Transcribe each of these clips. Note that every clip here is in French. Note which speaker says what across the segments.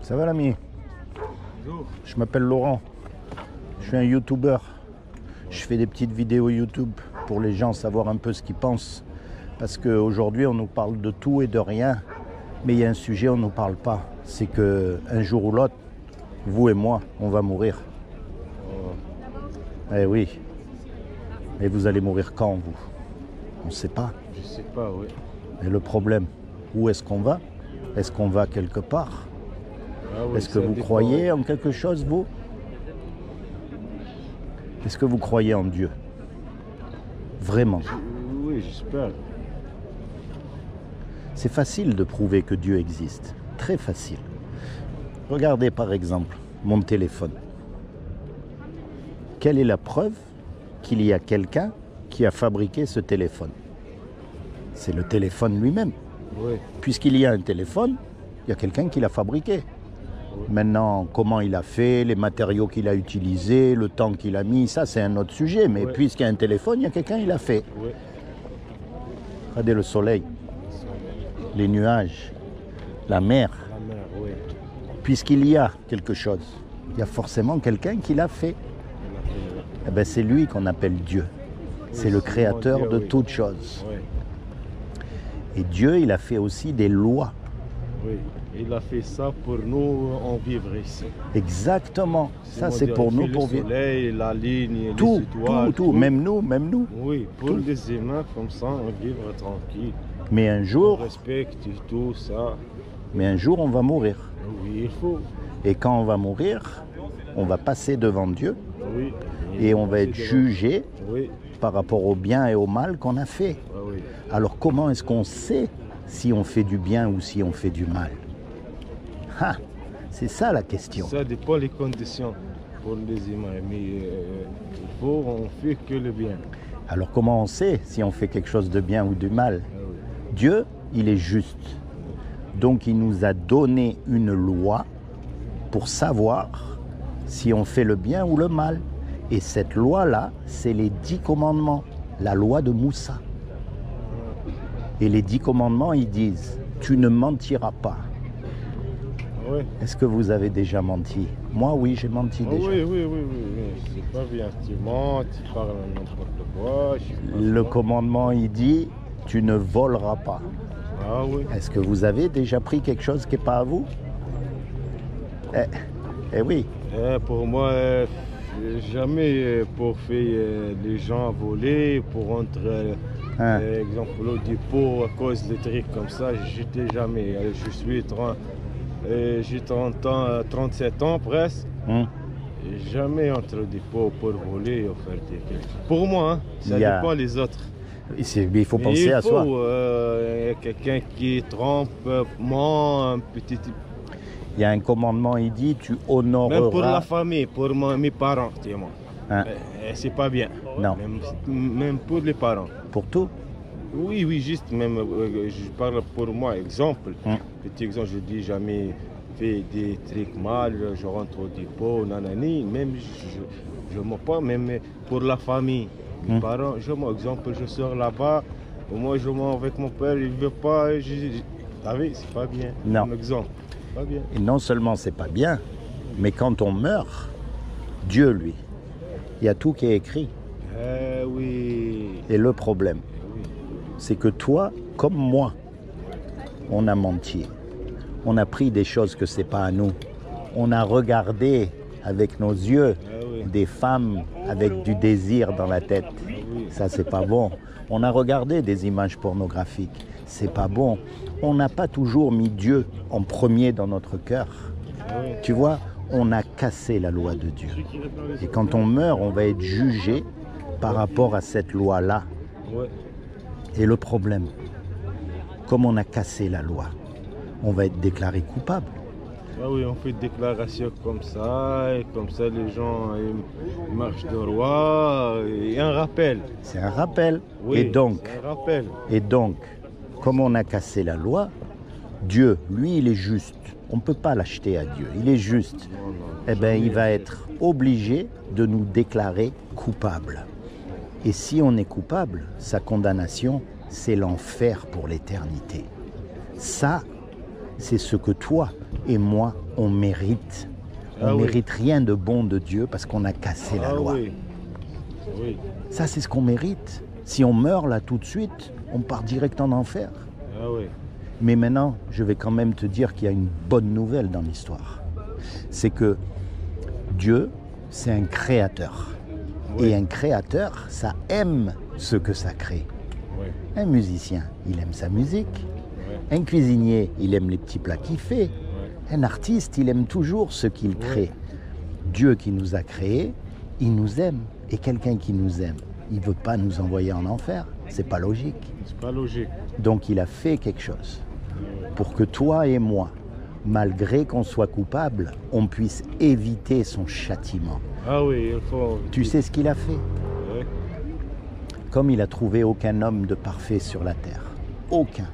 Speaker 1: Ça va l'ami?
Speaker 2: Bonjour.
Speaker 1: Je m'appelle Laurent. Je suis un YouTuber. Je fais des petites vidéos YouTube pour les gens savoir un peu ce qu'ils pensent. Parce qu'aujourd'hui, on nous parle de tout et de rien. Mais il y a un sujet, on ne nous parle pas. C'est qu'un jour ou l'autre, vous et moi, on va mourir. Eh oui. Et vous allez mourir quand, vous? On ne sait pas.
Speaker 2: Je sais pas, oui.
Speaker 1: Et le problème, où est-ce qu'on va? Est-ce qu'on va quelque part?
Speaker 2: Ah oui,
Speaker 1: Est-ce que
Speaker 2: ça
Speaker 1: vous
Speaker 2: dépend.
Speaker 1: croyez en quelque chose, vous? Est-ce que vous croyez en Dieu? Vraiment?
Speaker 2: Oui, j'espère.
Speaker 1: C'est facile de prouver que Dieu existe. Très facile. Regardez par exemple mon téléphone. Quelle est la preuve qu'il y a quelqu'un qui a fabriqué ce téléphone? C'est le téléphone lui-même.
Speaker 2: Oui.
Speaker 1: Puisqu'il y a un téléphone, il y a quelqu'un qui l'a fabriqué. Maintenant, comment il a fait, les matériaux qu'il a utilisés, le temps qu'il a mis, ça c'est un autre sujet. Mais
Speaker 2: Ouais.
Speaker 1: puisqu'il y a un téléphone, il y a quelqu'un qui l'a fait.
Speaker 2: Oui.
Speaker 1: Regardez le soleil, les nuages, la mer.
Speaker 2: La mer, oui.
Speaker 1: Puisqu'il y a quelque chose, il y a forcément quelqu'un qui l'a fait.
Speaker 2: Elle a fait,
Speaker 1: Eh ben, c'est lui qu'on appelle Dieu. C'est le
Speaker 2: c'est
Speaker 1: créateur
Speaker 2: Dieu,
Speaker 1: de
Speaker 2: oui.
Speaker 1: toutes choses.
Speaker 2: Oui.
Speaker 1: Et Dieu, il a fait aussi des lois.
Speaker 2: Oui. Il a fait ça pour nous en vivre ici.
Speaker 1: Exactement. Ça, c'est
Speaker 2: dire,
Speaker 1: pour
Speaker 2: il
Speaker 1: nous,
Speaker 2: fait
Speaker 1: pour
Speaker 2: le
Speaker 1: vivre.
Speaker 2: soleil, la ligne,
Speaker 1: Tout,
Speaker 2: les étoiles.
Speaker 1: tout. Même nous.
Speaker 2: Oui, pour
Speaker 1: tout.
Speaker 2: les humains comme ça, on vivre tranquille.
Speaker 1: Mais un
Speaker 2: On
Speaker 1: jour,
Speaker 2: respecte tout ça.
Speaker 1: on va mourir.
Speaker 2: Oui, il faut.
Speaker 1: Et quand on va mourir, on va passer devant Dieu
Speaker 2: Oui.
Speaker 1: et on va être
Speaker 2: C'est
Speaker 1: jugé
Speaker 2: Oui.
Speaker 1: par rapport au bien et au mal qu'on a fait.
Speaker 2: Ah oui.
Speaker 1: Alors comment est-ce qu'on sait si on fait du bien ou si on fait du mal? Ah, c'est ça la question.
Speaker 2: Ça dépend des conditions pour les humains, mais on fait que le bien.
Speaker 1: Alors comment on sait si on fait quelque chose de bien ou de mal?
Speaker 2: Ah oui.
Speaker 1: Dieu, il est juste. Donc il nous a donné une loi pour savoir si on fait le bien ou le mal. Et cette loi-là, c'est les 10 commandements, la loi de Moussa. Et les 10 commandements, ils disent, tu ne mentiras pas.
Speaker 2: Ah oui.
Speaker 1: Est-ce que vous avez déjà menti? Moi, oui, j'ai menti
Speaker 2: Ah
Speaker 1: déjà.
Speaker 2: oui. C'est pas bien. Tu mens, tu parles n'importe quoi. Je sais pas
Speaker 1: Le
Speaker 2: quoi.
Speaker 1: commandement, il dit, tu ne voleras pas.
Speaker 2: Ah oui.
Speaker 1: Est-ce que vous avez déjà pris quelque chose qui n'est pas à vous? Eh oui.
Speaker 2: Pour moi, jamais pour faire les gens voler, pour entrer,
Speaker 1: Hein.
Speaker 2: exemple, au dépôt à cause des trucs comme ça, j'étais jamais. J'ai 30 ans, 37 ans presque. Et jamais entre le dépôt pour voler ou faire des trucs. Pour moi, hein, ça
Speaker 1: Il y a-
Speaker 2: dépend les autres.
Speaker 1: Il faut
Speaker 2: Mais
Speaker 1: penser à soi.
Speaker 2: Il faut quelqu'un qui trompe, ment, un petit.
Speaker 1: Il y a un commandement, il dit, tu honoreras...
Speaker 2: Même pour la famille, pour mes parents, tu vois.
Speaker 1: Hein.
Speaker 2: C'est pas bien.
Speaker 1: Non.
Speaker 2: Même pour les parents.
Speaker 1: Pour tout.
Speaker 2: Oui, juste même, je parle pour moi, exemple.
Speaker 1: Hein.
Speaker 2: Petit exemple, je dis jamais fait des trucs mal, je rentre au dépôt, nanani, même je mens pas, même pour la famille. Mes parents, exemple, je sors là-bas, moi je mens avec mon père, il veut pas, t'as vu, c'est pas bien.
Speaker 1: Non.
Speaker 2: Un exemple, pas bien.
Speaker 1: Et non seulement c'est pas bien, mais quand on meurt, Dieu, lui, il y a tout qui est écrit.
Speaker 2: Oui.
Speaker 1: Et le problème, c'est que toi, comme moi, on a menti. On a pris des choses que c'est pas à nous. On a regardé avec nos yeux des femmes avec du désir dans la tête. Ça, c'est pas bon. On a regardé des images pornographiques. C'est pas bon. On n'a pas toujours mis Dieu en premier dans notre cœur. Tu vois, on a cassé la loi de Dieu. Et quand on meurt, on va être jugé par rapport à cette loi-là.
Speaker 2: Ouais.
Speaker 1: Et le problème, comme on a cassé la loi, on va être déclaré coupable.
Speaker 2: Ah oui, on fait des déclarations comme ça, et comme ça les gens ils marchent de roi, et un rappel.
Speaker 1: C'est un rappel.
Speaker 2: Oui, c'est un rappel.
Speaker 1: Et donc, comme on a cassé la loi, Dieu, lui, il est juste. On ne peut pas l'acheter à Dieu. Il est juste. Eh bien, il va être obligé de nous déclarer coupables. Et si on est coupable, sa condamnation, c'est l'enfer pour l'éternité. Ça, c'est ce que toi et moi, on mérite. On ne mérite rien de bon de Dieu parce qu'on a cassé la loi.
Speaker 2: Oui. Oui.
Speaker 1: Ça, c'est ce qu'on mérite. Si on meurt là tout de suite, on part direct en enfer.
Speaker 2: Ah oui.
Speaker 1: Mais maintenant, je vais quand même te dire qu'il y a une bonne nouvelle dans l'histoire. C'est que Dieu, c'est un créateur.
Speaker 2: Oui.
Speaker 1: Et un créateur, ça aime ce que ça crée.
Speaker 2: Oui.
Speaker 1: Un musicien, il aime sa musique.
Speaker 2: Oui.
Speaker 1: Un cuisinier, il aime les petits plats qu'il fait.
Speaker 2: Oui.
Speaker 1: Un artiste, il aime toujours ce qu'il crée. Dieu qui nous a créés, il nous aime. Et quelqu'un qui nous aime, il ne veut pas nous envoyer en enfer. C'est pas logique.
Speaker 2: C'est pas logique.
Speaker 1: Donc il a fait quelque chose pour que toi et moi, malgré qu'on soit coupable, on puisse éviter son châtiment.
Speaker 2: Ah oui, il faut...
Speaker 1: Tu sais ce qu'il a fait?
Speaker 2: Oui.
Speaker 1: Comme il a trouvé aucun homme de parfait sur la terre, aucun,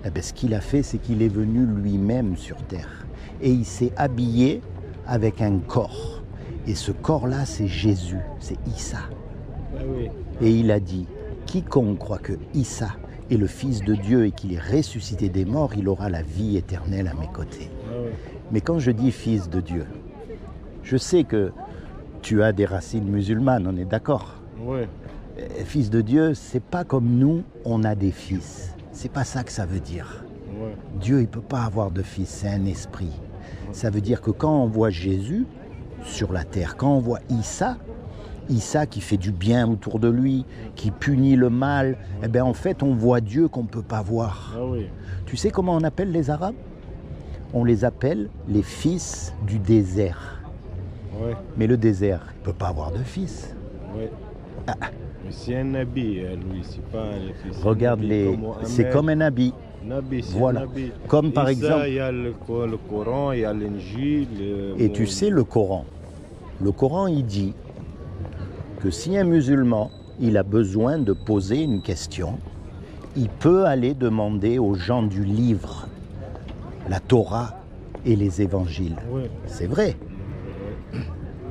Speaker 1: eh bien, ce qu'il a fait, c'est qu'il est venu lui-même sur terre. Et il s'est habillé avec un corps. Et ce corps-là, c'est Jésus, c'est Issa.
Speaker 2: Ah oui.
Speaker 1: Et il a dit, quiconque croit que Issa est le Fils de Dieu et qu'il est ressuscité des morts, il aura la vie éternelle à mes côtés.
Speaker 2: Ah oui.
Speaker 1: Mais quand je dis Fils de Dieu, je sais que tu as des racines musulmanes, on est d'accord.
Speaker 2: Oui.
Speaker 1: Fils de Dieu, c'est pas comme nous, on a des fils. C'est pas ça que ça veut dire.
Speaker 2: Oui.
Speaker 1: Dieu, il peut pas avoir de fils, c'est un esprit. Ça veut dire que quand on voit Jésus sur la terre, quand on voit Issa qui fait du bien autour de lui, qui punit le mal, eh bien en fait on voit Dieu qu'on ne peut pas voir.
Speaker 2: Ah oui.
Speaker 1: Tu sais comment on appelle les Arabes? On les appelle les fils du désert.
Speaker 2: Oui.
Speaker 1: Mais le désert, il ne peut pas avoir de fils.
Speaker 2: Oui. Mais c'est un nabi, lui, c'est pas un fils.
Speaker 1: Regarde, c'est comme un habit.
Speaker 2: Nabi, c'est
Speaker 1: Voilà.
Speaker 2: un nabi.
Speaker 1: Comme par
Speaker 2: Et
Speaker 1: exemple...
Speaker 2: ça, il y a le Coran, il y a l'Injil.
Speaker 1: Et tu sais le Coran, il dit que si un musulman, il a besoin de poser une question, il peut aller demander aux gens du livre, la Torah et les évangiles.
Speaker 2: Oui.
Speaker 1: C'est vrai.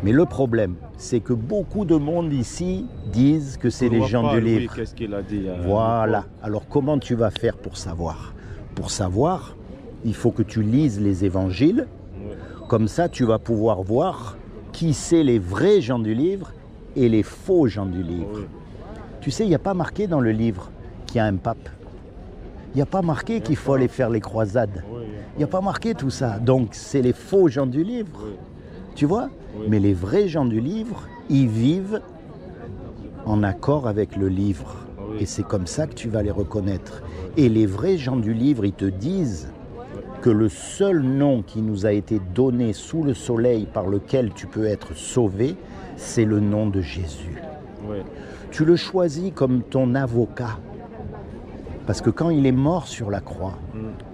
Speaker 1: Mais le problème, c'est que beaucoup de monde ici disent que c'est les gens du livre.
Speaker 2: Qu'est-ce qu'il a dit?
Speaker 1: Voilà. Alors comment tu vas faire pour savoir? Pour savoir, il faut que tu lises les évangiles.
Speaker 2: Oui.
Speaker 1: Comme ça, tu vas pouvoir voir qui c'est les vrais gens du livre et les faux gens du livre.
Speaker 2: Oui.
Speaker 1: Tu sais, il n'y a pas marqué dans le livre qu'il y a un pape. Il n'y a pas marqué qu'il faut aller faire les croisades.
Speaker 2: Oui.
Speaker 1: Il n'y a pas marqué tout ça. Donc, c'est les faux gens du livre.
Speaker 2: Oui.
Speaker 1: Tu vois?
Speaker 2: Oui.
Speaker 1: Mais les vrais gens du livre, ils vivent en accord avec le livre.
Speaker 2: Oui.
Speaker 1: Et c'est comme ça que tu vas les reconnaître. Et les vrais gens du livre, ils te disent que le seul nom qui nous a été donné sous le soleil par lequel tu peux être sauvé, c'est le nom de Jésus.
Speaker 2: Oui.
Speaker 1: Tu le choisis comme ton avocat. Parce que quand il est mort sur la croix,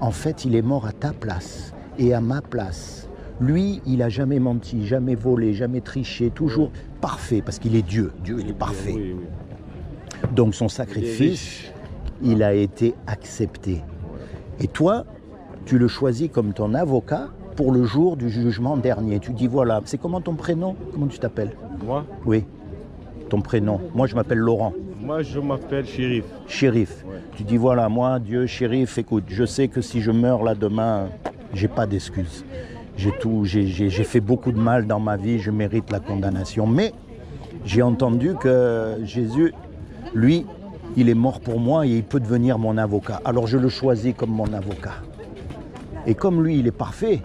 Speaker 1: en fait, il est mort à ta place et à ma place. Lui, il n'a jamais menti, jamais volé, jamais triché, toujours parfait, parce qu'il est Dieu. Dieu, il est parfait.
Speaker 2: Oui, oui.
Speaker 1: Donc son sacrifice, il a été accepté. Et toi, tu le choisis comme ton avocat pour le jour du jugement dernier. Tu dis, voilà, c'est comment ton prénom? Comment tu t'appelles?
Speaker 2: Moi,
Speaker 1: Oui, ton prénom. Moi, je m'appelle Laurent.
Speaker 2: moi, je m'appelle Chérif.
Speaker 1: Chérif.
Speaker 2: Ouais.
Speaker 1: Tu dis, voilà, moi, Dieu, Chérif, écoute, je sais que si je meurs là demain, j'ai pas d'excuses. J'ai fait beaucoup de mal dans ma vie, je mérite la condamnation. Mais j'ai entendu que Jésus, lui, il est mort pour moi et il peut devenir mon avocat. Alors je le choisis comme mon avocat. Et comme lui, il est parfait,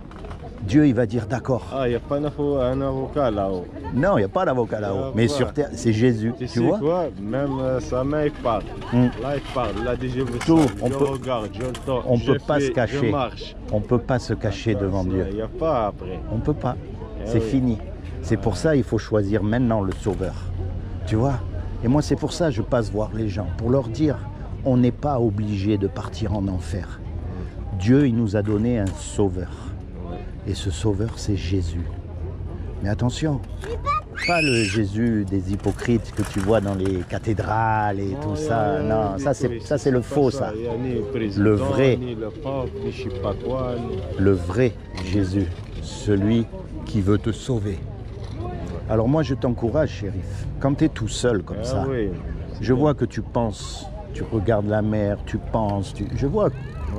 Speaker 1: Dieu, il va dire d'accord.
Speaker 2: Ah, il n'y a pas un avocat là-haut.
Speaker 1: Non, il n'y a pas d'avocat là-haut. Mais sur terre, c'est Jésus.
Speaker 2: Tu
Speaker 1: Tu
Speaker 2: sais
Speaker 1: vois?
Speaker 2: quoi? Même sa main, il parle. Là, il parle. Là, déjà,
Speaker 1: Tout.
Speaker 2: je regarde, j'entends.
Speaker 1: On ne
Speaker 2: je
Speaker 1: peut pas
Speaker 2: fais,
Speaker 1: se cacher.
Speaker 2: Je marche.
Speaker 1: On ne peut pas se cacher devant Dieu.
Speaker 2: Il n'y a pas après.
Speaker 1: On ne peut pas.
Speaker 2: Eh
Speaker 1: C'est
Speaker 2: oui.
Speaker 1: fini. C'est pour ça qu'il faut choisir maintenant le sauveur. Tu vois? Et moi, c'est pour ça que je passe voir les gens. Pour leur dire, on n'est pas obligé de partir en enfer. Dieu, il nous a donné un sauveur. Et ce sauveur, c'est Jésus. Mais attention, pas le Jésus des hypocrites que tu vois dans les cathédrales et tout ça. Non, ça c'est le faux, ça.
Speaker 2: Il y a ni le président,
Speaker 1: Le vrai.
Speaker 2: ni le pape, ni je sais pas quoi.
Speaker 1: Le vrai Jésus, celui qui veut te sauver. Alors moi, je t'encourage, shérif. Quand tu es tout seul comme ça,
Speaker 2: Oui.
Speaker 1: je vois que tu penses, tu regardes la mer, tu penses, je vois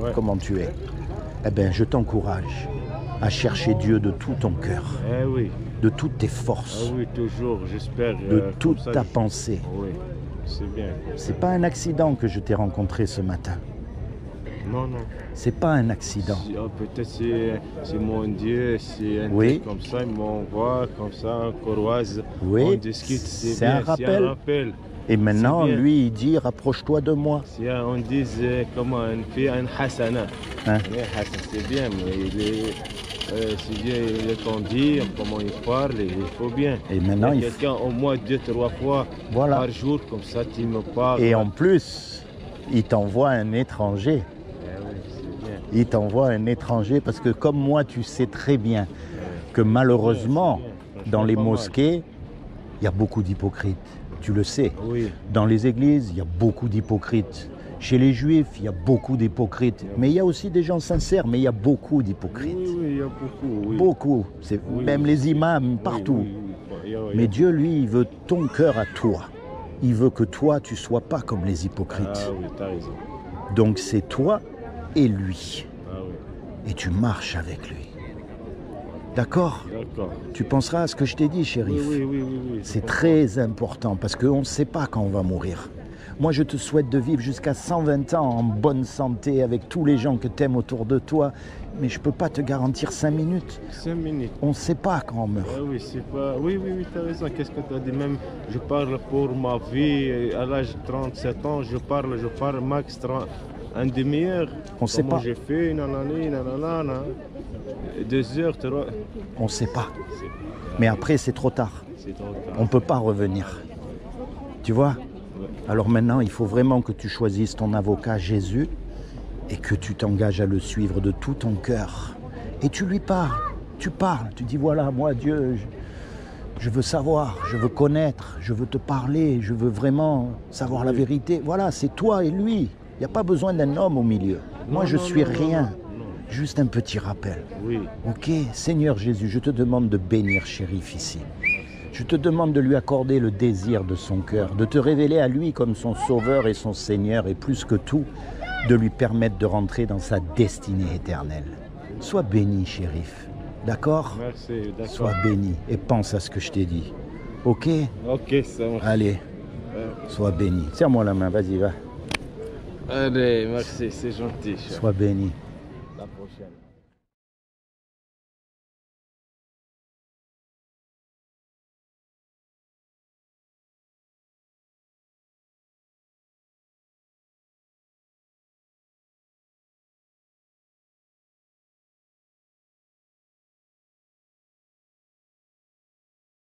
Speaker 2: Ouais.
Speaker 1: comment tu es. Eh bien, je t'encourage. à chercher Dieu de tout ton cœur,
Speaker 2: Eh oui,
Speaker 1: de toutes tes
Speaker 2: ah
Speaker 1: forces,
Speaker 2: oui, toujours, j'espère.
Speaker 1: de
Speaker 2: comme
Speaker 1: toute
Speaker 2: ça,
Speaker 1: ta pensée.
Speaker 2: Oui, c'est bien.
Speaker 1: C'est pas un accident que je t'ai rencontré ce matin.
Speaker 2: Non, non.
Speaker 1: C'est pas un accident.
Speaker 2: Peut-être c'est mon Dieu, c'est un
Speaker 1: Oui.
Speaker 2: truc comme ça, il m'envoie comme ça, en Corroise,
Speaker 1: Oui,
Speaker 2: on discute,
Speaker 1: c'est
Speaker 2: c'est bien,
Speaker 1: un rappel.
Speaker 2: c'est un rappel.
Speaker 1: Et maintenant,
Speaker 2: bien.
Speaker 1: lui, il dit, rapproche-toi de moi.
Speaker 2: On dit comment on fait un hasana.
Speaker 1: Hein?
Speaker 2: Oui, Hassan, c'est bien, mais c'est bien, il est en dire, comment il parle, il faut bien.
Speaker 1: Et maintenant,
Speaker 2: il y a quelqu'un au moins 2-3 fois
Speaker 1: Voilà.
Speaker 2: par jour, comme ça, tu me parles.
Speaker 1: Et en plus, il t'envoie un étranger.
Speaker 2: Eh oui, c'est bien.
Speaker 1: Il t'envoie un étranger parce que comme moi, tu sais très bien que malheureusement,
Speaker 2: C'est bien.
Speaker 1: dans les
Speaker 2: Pas mal.
Speaker 1: mosquées, il y a beaucoup d'hypocrites. Tu le sais.
Speaker 2: Oui,
Speaker 1: Dans les églises, il y a beaucoup d'hypocrites. Chez les juifs, il y a beaucoup d'hypocrites. Mais il y a aussi des gens sincères, mais il y a beaucoup d'hypocrites.
Speaker 2: oui, il y a beaucoup. Oui.
Speaker 1: Beaucoup. C'est
Speaker 2: Oui,
Speaker 1: même
Speaker 2: oui.
Speaker 1: les imams,
Speaker 2: Oui,
Speaker 1: partout.
Speaker 2: oui, oui. Il y a-
Speaker 1: Mais Dieu, lui, il veut ton cœur à toi. Il veut que toi, tu sois pas comme les hypocrites.
Speaker 2: Ah oui, t'as raison.
Speaker 1: Donc c'est toi et lui.
Speaker 2: Ah oui,
Speaker 1: Et tu marches avec lui. D'accord?
Speaker 2: d'accord.
Speaker 1: Tu penseras à ce que je t'ai dit,
Speaker 2: Oui,
Speaker 1: shérif.
Speaker 2: oui.
Speaker 1: C'est très important parce qu'on ne sait pas quand on va mourir. Moi, je te souhaite de vivre jusqu'à 120 ans en bonne santé avec tous les gens que tu aimes autour de toi. Mais je ne peux pas te garantir 5 minutes.
Speaker 2: 5 minutes.
Speaker 1: On ne sait pas quand on meurt.
Speaker 2: Ah oui, c'est pas. Oui, t'as raison. Qu'est-ce que tu as dit? Même, je parle pour ma vie. À l'âge de 37 ans, je parle max 30, un demi-heure.
Speaker 1: On sait
Speaker 2: Comment
Speaker 1: pas.
Speaker 2: j'ai fait, nanana. 2 heures, 3.
Speaker 1: On ne sait pas. Mais après, c'est trop tard.
Speaker 2: C'est trop tard.
Speaker 1: On ne peut pas revenir. Tu vois?
Speaker 2: Ouais.
Speaker 1: Alors maintenant, il faut vraiment que tu choisisses ton avocat Jésus et que tu t'engages à le suivre de tout ton cœur. Et tu lui parles. Tu parles. Tu dis, voilà, moi, Dieu, je veux savoir, je veux connaître, je veux te parler, je veux vraiment savoir la vérité. Voilà, c'est toi et lui. Il n'y a pas besoin d'un homme au milieu. Moi, je suis rien.
Speaker 2: Non.
Speaker 1: Juste un petit rappel.
Speaker 2: Oui,
Speaker 1: Ok, Seigneur Jésus, je te demande de bénir Chérif ici. Je te demande de lui accorder le désir de son cœur, de te révéler à lui comme son sauveur et son Seigneur, et plus que tout, de lui permettre de rentrer dans sa destinée éternelle. Sois béni, Chérif. D'accord?
Speaker 2: merci, d'accord.
Speaker 1: Sois béni et pense à ce que je t'ai dit. Ok?
Speaker 2: Ok, ça marche.
Speaker 1: Allez, sois béni. Serre-moi la main, vas-y, va.
Speaker 2: Allez, merci, c'est gentil.
Speaker 1: Sois béni.
Speaker 2: La prochaine.